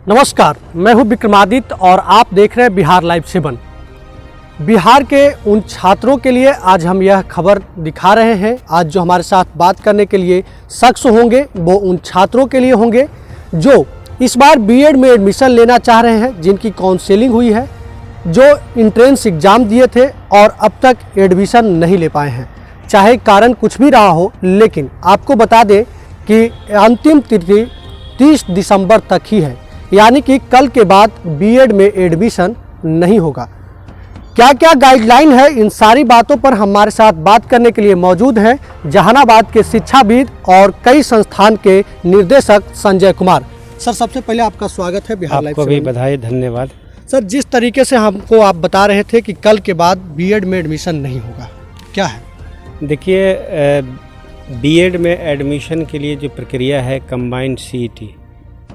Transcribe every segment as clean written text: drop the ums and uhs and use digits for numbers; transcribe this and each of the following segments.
नमस्कार, मैं हूं विक्रमादित्य और आप देख रहे हैं बिहार लाइव 7। बिहार के उन छात्रों के लिए आज हम यह खबर दिखा रहे हैं। आज जो हमारे साथ बात करने के लिए शख्स होंगे वो उन छात्रों के लिए होंगे जो इस बार बीएड में एडमिशन लेना चाह रहे हैं, जिनकी काउंसलिंग हुई है, जो एंट्रेंस एग्ज़ाम दिए थे और अब तक एडमिशन नहीं ले पाए हैं। चाहे कारण कुछ भी रहा हो, लेकिन आपको बता दें कि अंतिम तिथि 30 दिसंबर तक ही है, यानी कि कल के बाद बीएड में एडमिशन नहीं होगा। क्या क्या गाइडलाइन है, इन सारी बातों पर हमारे साथ बात करने के लिए मौजूद हैं जहानाबाद के शिक्षाविद और कई संस्थान के निर्देशक संजय कुमार। सर, सबसे पहले आपका स्वागत है बिहार लाइव। आपको भी बधाई, धन्यवाद। सर, जिस तरीके से हमको आप बता रहे थे कि कल के बाद बीएड में एडमिशन नहीं होगा, क्या है? देखिए, बीएड में एडमिशन के लिए जो प्रक्रिया है कंबाइंड सीईटी,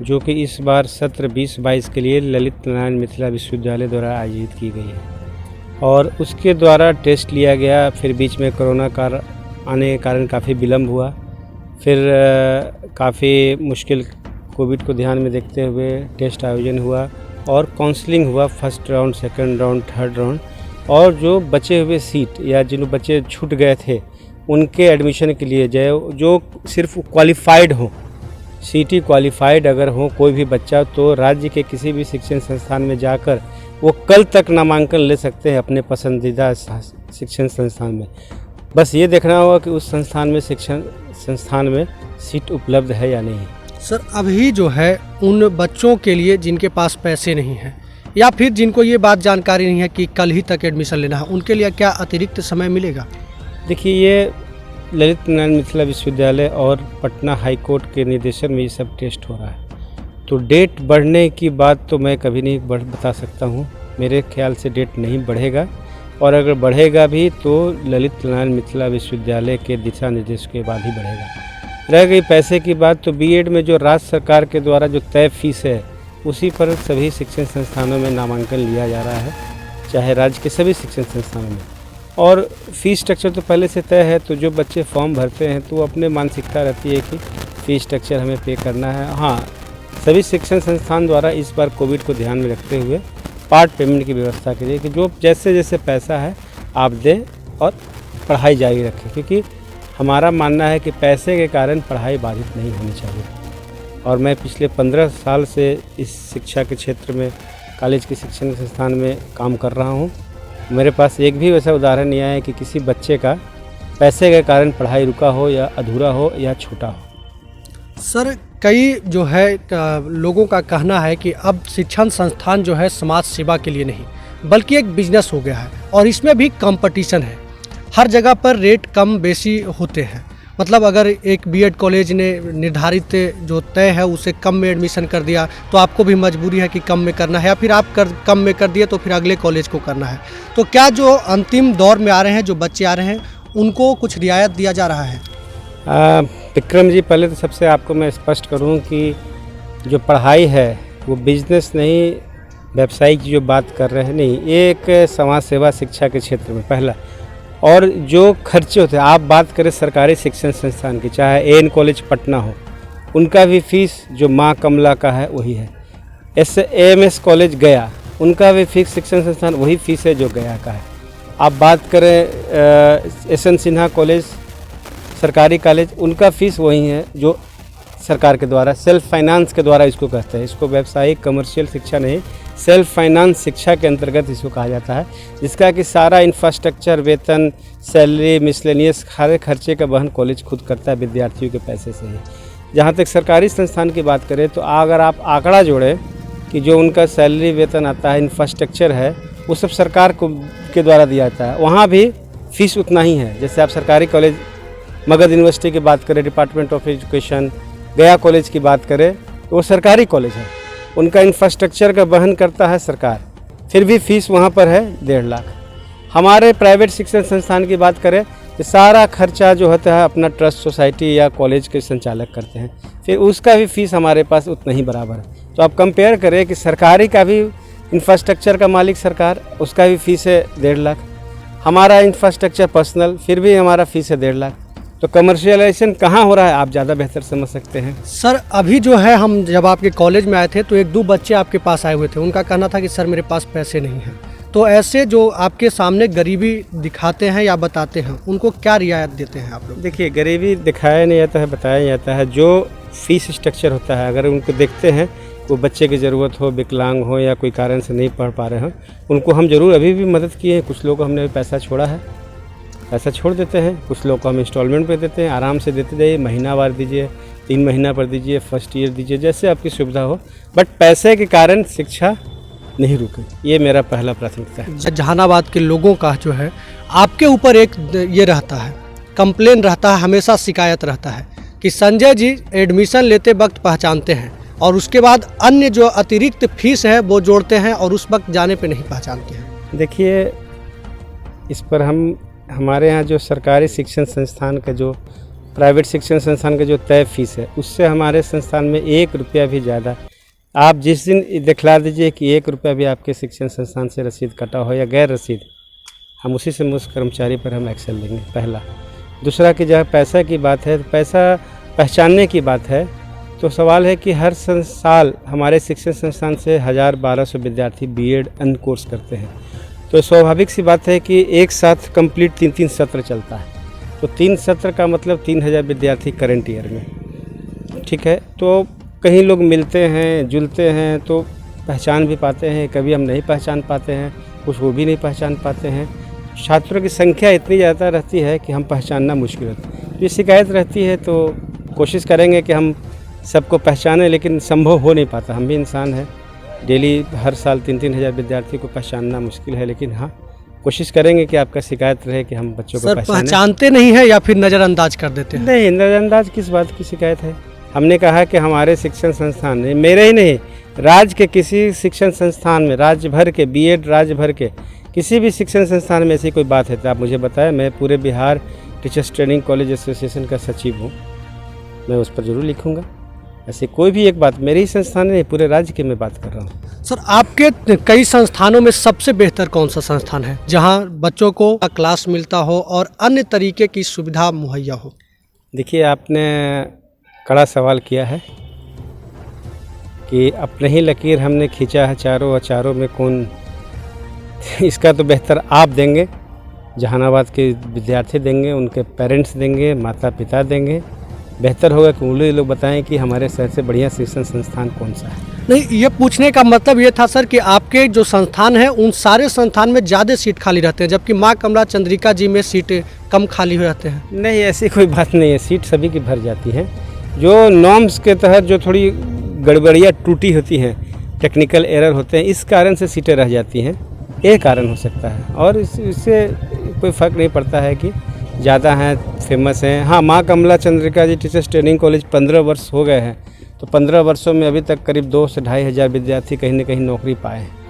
जो कि इस बार सत्र 20-22 के लिए ललित नारायण मिथिला विश्वविद्यालय द्वारा आयोजित की गई है और उसके द्वारा टेस्ट लिया गया। फिर बीच में कोरोना आने के कारण काफ़ी विलम्ब हुआ, फिर काफ़ी मुश्किल कोविड को ध्यान में देखते हुए टेस्ट आयोजन हुआ और काउंसलिंग हुआ, first round, second round, third round. और जो बचे हुए सीट या जिन बच्चे छूट गए थे उनके एडमिशन के लिए जो सिर्फ क्वालिफाइड हो, सीटी क्वालिफाइड अगर हो कोई भी बच्चा, तो राज्य के किसी भी शिक्षण संस्थान में जाकर वो कल तक नामांकन ले सकते हैं अपने पसंदीदा शिक्षण संस्थान में। बस ये देखना होगा कि उस संस्थान में शिक्षण संस्थान में सीट उपलब्ध है या नहीं। सर, अभी जो है उन बच्चों के लिए जिनके पास पैसे नहीं हैं या फिर जिनको ये बात जानकारी नहीं है कि कल ही तक एडमिशन लेना है, उनके लिए क्या अतिरिक्त समय मिलेगा? देखिए, ये ललित नारायण मिथिला विश्वविद्यालय और पटना हाई कोर्ट के निर्देशन में ये सब टेस्ट हो रहा है, तो डेट बढ़ने की बात तो मैं कभी नहीं बता सकता हूँ। मेरे ख्याल से डेट नहीं बढ़ेगा, और अगर बढ़ेगा भी तो ललित नारायण मिथिला विश्वविद्यालय के दिशा निर्देश के बाद ही बढ़ेगा। रह गई पैसे की बात, तो बीएड में जो राज्य सरकार के द्वारा जो तय फीस है उसी पर सभी शिक्षण संस्थानों में नामांकन लिया जा रहा है, चाहे राज्य के सभी शिक्षण संस्थानों में। और फीस स्ट्रक्चर तो पहले से तय है, तो जो बच्चे फॉर्म भरते हैं तो अपने मानसिकता रहती है कि फीस स्ट्रक्चर हमें पे करना है। हाँ, सभी शिक्षण संस्थान द्वारा इस बार कोविड को ध्यान में रखते हुए पार्ट पेमेंट की व्यवस्था की है कि जो जैसे जैसे पैसा है आप दें और पढ़ाई जारी रखें, क्योंकि हमारा मानना है कि पैसे के कारण पढ़ाई बाधित नहीं होनी चाहिए। और मैं पिछले 15 साल से इस शिक्षा के क्षेत्र में, कॉलेज के शिक्षण संस्थान में काम कर रहा हूँ। मेरे पास एक भी वैसा उदाहरण नहीं आया कि किसी बच्चे का पैसे के कारण पढ़ाई रुका हो या अधूरा हो या छूटा हो। सर, कई जो है लोगों का कहना है कि अब शिक्षण संस्थान जो है समाज सेवा के लिए नहीं बल्कि एक बिजनेस हो गया है और इसमें भी कंपटीशन है। हर जगह पर रेट कम बेसी होते हैं। मतलब अगर एक बीएड कॉलेज ने निर्धारित जो तय है उसे कम में एडमिशन कर दिया तो आपको भी मजबूरी है कि कम में करना है, या फिर आप कम में कर दिए तो फिर अगले कॉलेज को करना है। तो क्या जो अंतिम दौर में आ रहे हैं, जो बच्चे आ रहे हैं, उनको कुछ रियायत दिया जा रहा है? विक्रम जी, पहले तो सबसे आपको मैं स्पष्ट करूं कि जो पढ़ाई है वो बिजनेस नहीं, व्यवसायिक जो बात कर रहे हैं नहीं, ये एक समाज सेवा शिक्षा के क्षेत्र में पहला। और जो खर्चे होते हैं, आप बात करें सरकारी शिक्षण संस्थान की, चाहे एएन कॉलेज पटना हो, उनका भी फीस जो माँ कमला का है वही है। एएमएस कॉलेज गया, उनका भी फीस शिक्षण संस्थान वही फीस है जो गया का है। आप बात करें एसएन सिन्हा कॉलेज सरकारी कॉलेज, उनका फीस वही है जो सरकार के द्वारा सेल्फ फाइनेंस के द्वारा इसको कहते हैं। इसको व्यवसायिक कमर्शियल शिक्षा नहीं, सेल्फ फाइनेंस शिक्षा के अंतर्गत इसको कहा जाता है, जिसका कि सारा इंफ्रास्ट्रक्चर, वेतन, सैलरी, मिसलेनियस सारे खर्चे का वहन कॉलेज खुद करता है विद्यार्थियों के पैसे से ही। जहाँ तक सरकारी संस्थान की बात करें तो अगर आप आंकड़ा जोड़ें कि जो उनका सैलरी, वेतन आता है, इंफ्रास्ट्रक्चर है, वो सब सरकार के द्वारा दिया जाता है। वहाँ भी फीस उतना ही है। जैसे आप सरकारी कॉलेज मगध यूनिवर्सिटी की बात करें, डिपार्टमेंट ऑफ एजुकेशन, गया कॉलेज की बात करें, तो वो सरकारी कॉलेज है, उनका इंफ्रास्ट्रक्चर का वहन करता है सरकार, फिर भी फीस वहाँ पर है 1.5 लाख। हमारे प्राइवेट शिक्षण संस्थान की बात करें तो सारा खर्चा जो होता है अपना ट्रस्ट सोसाइटी या कॉलेज के संचालक करते हैं, फिर उसका भी फीस हमारे पास उतना ही बराबर है। तो आप कंपेयर करें कि सरकारी का भी इंफ्रास्ट्रक्चर का मालिक सरकार, उसका भी फीस है 1.5 लाख, हमारा इंफ्रास्ट्रक्चर पर्सनल, फिर भी हमारा फीस है 1.5 लाख। तो कमर्शियलाइजेशन कहाँ हो रहा है आप ज़्यादा बेहतर समझ सकते हैं। सर अभी जो है हम जब आपके कॉलेज में आए थे तो एक दो बच्चे आपके पास आए हुए थे, उनका कहना था कि सर मेरे पास पैसे नहीं हैं। तो ऐसे जो आपके सामने गरीबी दिखाते हैं या बताते हैं उनको क्या रियायत देते हैं आप लोग? देखिए, गरीबी दिखाया नहीं जाता है, बताया नहीं जाता है। जो फीस स्ट्रक्चर होता है, अगर उनको देखते हैं वो बच्चे की ज़रूरत हो, विकलांग हो या कोई कारण से नहीं पढ़ पा रहे हो, उनको हम ज़रूर अभी भी मदद किए हैं। कुछ लोग को हमने पैसा छोड़ा है, पैसा छोड़ देते हैं। कुछ लोग को हम इंस्टॉलमेंट पे देते हैं, आराम से देते जाइए, महीनावार दीजिए, 3 महीना पर दीजिए, फर्स्ट ईयर दीजिए, जैसे आपकी सुविधा हो। बट पैसे के कारण शिक्षा नहीं रुके, ये मेरा पहला प्राथमिकता है। जहानाबाद के लोगों का जो है आपके ऊपर एक ये रहता है, कंप्लेन रहता है, हमेशा शिकायत रहता है कि संजय जी एडमिशन लेते वक्त पहचानते हैं और उसके बाद अन्य जो अतिरिक्त फीस है वो जोड़ते हैं और उस वक्त जाने पे नहीं पहचानते हैं। देखिए, इस पर हमारे यहाँ जो सरकारी शिक्षण संस्थान का जो प्राइवेट शिक्षण संस्थान का जो तय फीस है, उससे हमारे संस्थान में 1 रुपया भी ज़्यादा, आप जिस दिन दिखला दीजिए कि 1 रुपया भी आपके शिक्षण संस्थान से रसीद कटा हो या गैर रसीद, हम उसी से उस कर्मचारी पर हम एक्शन लेंगे, पहला। दूसरा कि जहाँ पैसा की बात है, तो पैसा पहचानने की बात है, तो सवाल है कि हर साल हमारे शिक्षण संस्थान से 1000-1200 विद्यार्थी बीएड अन्य कोर्स करते हैं। तो स्वाभाविक सी बात है कि एक साथ कंप्लीट 3-3 सत्र चलता है, तो 3 सत्र का मतलब 3000 विद्यार्थी करंट ईयर में, ठीक है। तो कहीं लोग मिलते हैं, जुलते हैं तो पहचान भी पाते हैं, कभी हम नहीं पहचान पाते हैं, कुछ वो भी नहीं पहचान पाते हैं। छात्रों की संख्या इतनी ज़्यादा रहती है कि हम पहचानना मुश्किल होता है। ये शिकायत रहती है, तो कोशिश करेंगे कि हम सबको पहचानें, लेकिन संभव हो नहीं पाता। हम भी इंसान हैं, डेली हर साल 3-3 हज़ार विद्यार्थी को पहचानना मुश्किल है, लेकिन हाँ, कोशिश करेंगे कि आपका शिकायत रहे कि हम बच्चों को पहचानते नहीं है या फिर नज़रअंदाज कर देते हैं? नहीं, नज़रअंदाज किस बात की शिकायत है। हमने कहा कि हमारे शिक्षण संस्थान में, मेरे ही नहीं, राज्य के किसी शिक्षण संस्थान में, राज्य भर के बीएड राज्य भर के किसी भी शिक्षण संस्थान में ऐसी कोई बात है तो आप मुझे बताएं। मैं पूरे Bihar teachers training college association का सचिव हूँ, मैं उस पर जरूर लिखूँगा। ऐसे कोई भी एक बात मेरे ही संस्थान में, पूरे राज्य की मैं बात कर रहा हूँ। सर आपके कई संस्थानों में सबसे बेहतर कौन सा संस्थान है जहाँ बच्चों को क्लास मिलता हो और अन्य तरीके की सुविधा मुहैया हो? देखिए, आपने कड़ा सवाल किया है कि अपने ही लकीर हमने खींचा है चारों, और चारों में कौन, इसका तो बेहतर आप देंगे, जहानाबाद के विद्यार्थी देंगे, उनके पेरेंट्स देंगे, माता पिता देंगे। बेहतर होगा कि उन लोग बताएं कि हमारे शहर से बढ़िया शिक्षण संस्थान कौन सा है। नहीं, ये पूछने का मतलब ये था सर कि आपके जो संस्थान है उन सारे संस्थान में ज़्यादा सीट खाली रहते हैं, जबकि माँ कमला चंद्रिका जी में सीटें कम खाली हो जाते हैं। नहीं, ऐसी कोई बात नहीं है, सीट सभी की भर जाती हैं। जो नॉर्म्स के तहत जो थोड़ी गड़बड़ियाँ टूटी होती हैं, टेक्निकल एरर होते हैं, इस कारण से सीटें रह जाती हैं, ये कारण हो सकता है। और इससे कोई फ़र्क नहीं पड़ता है कि ज़्यादा हैं, फेमस हैं। हाँ, माँ कमला चंद्रिका जी टीचर्स ट्रेनिंग कॉलेज 15 वर्ष हो गए हैं, तो 15 वर्षों में अभी तक करीब 2 से 2.5 हज़ार विद्यार्थी कहीं न कहीं नौकरी पाए हैं।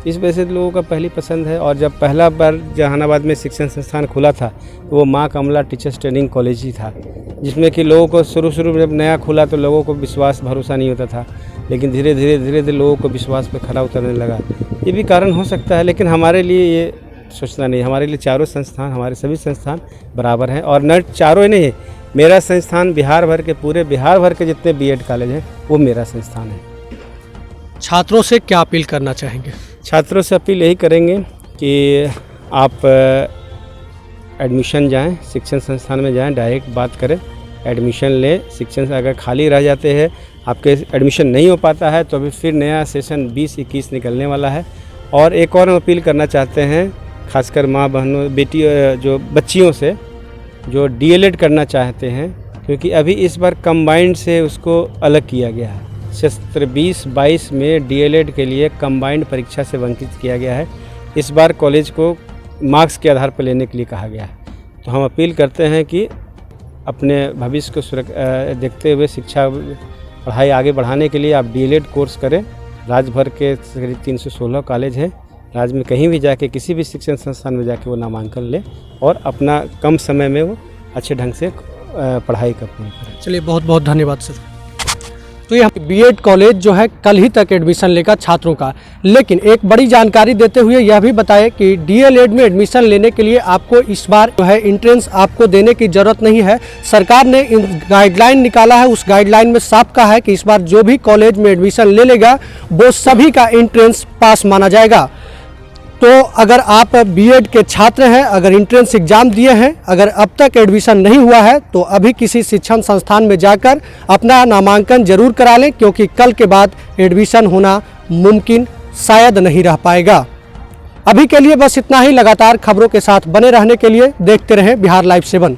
इस वजह से लोगों का पहली पसंद है। और जब पहला बार जहानाबाद में शिक्षण संस्थान खुला था तो वो माँ कमला टीचर्स ट्रेनिंग कॉलेज ही था, जिसमें कि लोगों को शुरू में जब नया खुला तो लोगों को विश्वास भरोसा नहीं होता था, लेकिन धीरे धीरे लोगों को विश्वास पे खरा उतरने लगा। ये भी कारण हो सकता है, लेकिन हमारे लिए ये सोचना नहीं, हमारे लिए चारों संस्थान, हमारे सभी संस्थान बराबर हैं। और न चारों ही नहीं, मेरा संस्थान बिहार भर के, पूरे बिहार भर के जितने बीएड कॉलेज हैं वो मेरा संस्थान है। छात्रों से क्या अपील करना चाहेंगे? छात्रों से अपील यही करेंगे कि आप एडमिशन जाएं, शिक्षण संस्थान में जाएं, डायरेक्ट बात करें, एडमिशन लें। शिक्षण से अगर खाली रह जाते हैं, आपके एडमिशन नहीं हो पाता है, तो अभी फिर नया सेशन 20-21 निकलने वाला है। और एक और हम अपील करना चाहते हैं, खासकर माँ बहनों, बेटी, जो बच्चियों से जो डीएलएड करना चाहते हैं, क्योंकि अभी इस बार कंबाइंड से उसको अलग किया गया है। सत्र 20-22 में डीएलएड के लिए कंबाइंड परीक्षा से वंचित किया गया है। इस बार कॉलेज को मार्क्स के आधार पर लेने के लिए कहा गया है। तो हम अपील करते हैं कि अपने भविष्य को देखते हुए शिक्षा पढ़ाई आगे बढ़ाने के लिए आप डीएलएड कोर्स करें। राज्य भर के करीब 316 कॉलेज हैं, राज्य में कहीं भी जाके, किसी भी शिक्षण संस्थान में जाके वो नामांकन लें और अपना कम समय में वो अच्छे ढंग से पढ़ाई का पूर्ण करें। चलिए, बहुत बहुत धन्यवाद सर। तो ये बीएड कॉलेज जो है कल ही तक एडमिशन लेगा छात्रों का, लेकिन एक बड़ी जानकारी देते हुए यह भी बताए कि डीएलएड में एडमिशन लेने के लिए आपको इस बार जो है एंट्रेंस आपको देने की ज़रूरत नहीं है। सरकार ने गाइडलाइन निकाला है, उस गाइडलाइन में साफ कहा है कि इस बार जो भी कॉलेज में एडमिशन ले लेगा वो सभी का एंट्रेंस पास माना जाएगा। तो अगर आप बीएड के छात्र हैं, अगर एंट्रेंस एग्जाम दिए हैं, अगर अब तक एडमिशन नहीं हुआ है तो अभी किसी शिक्षण संस्थान में जाकर अपना नामांकन जरूर करा लें, क्योंकि कल के बाद एडमिशन होना मुमकिन शायद नहीं रह पाएगा। अभी के लिए बस इतना ही। लगातार खबरों के साथ बने रहने के लिए देखते रहें बिहार लाइव 7।